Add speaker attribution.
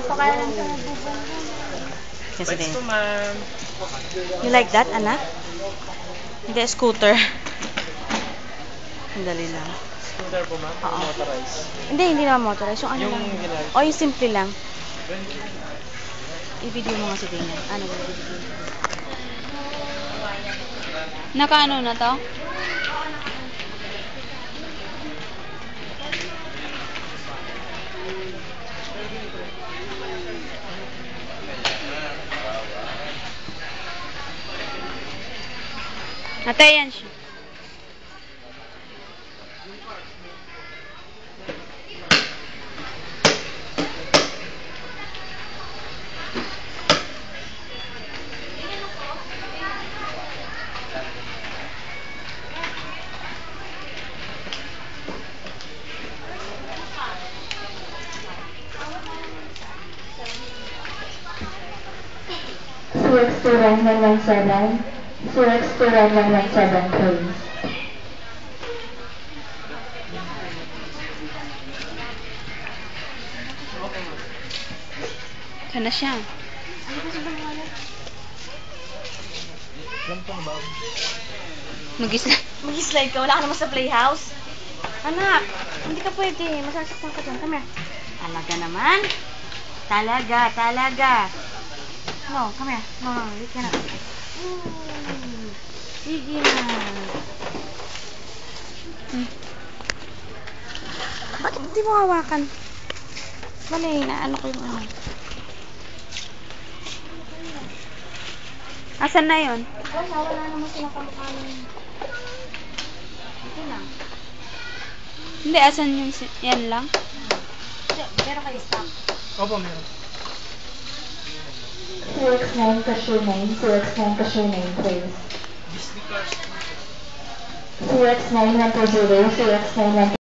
Speaker 1: Napakalan sa nagbubong.
Speaker 2: Kasi
Speaker 3: Bites po, ma'am.
Speaker 2: you like that, anak? Hindi, scooter. Sandali lang.
Speaker 3: Scooter po, ma'am.
Speaker 2: Oo.
Speaker 3: Motorized.
Speaker 2: Hindi naman motorized. Yung ano
Speaker 3: Yung
Speaker 2: lang.
Speaker 3: ginagawa.
Speaker 2: O, yung simple lang. I-video mo nga si Dana. Ano ba i-video?
Speaker 1: Nakaano na to? Natayan siya.
Speaker 4: CX21117, CX21117, please.
Speaker 1: Saan na siya?
Speaker 2: Mag-slide ka. Wala ka naman sa playhouse. Anak, hindi ka pwede. Masasaktan ka dyan. Come here. Talaga naman. Talaga. No, come here. No, wait ka na. Sige na. Bakit hindi mo hawakan? Mali, ano ko yung ano.
Speaker 1: Asan na yun?
Speaker 2: Wala naman silang kamukhanin. Ito lang.
Speaker 1: Hindi, asan yung yan lang?
Speaker 2: Pero kayo stop.
Speaker 3: Opo, meron.
Speaker 4: CX9 cashier name, CX9 cashier name, please.
Speaker 3: Disney cars.
Speaker 4: CX9 120, CX9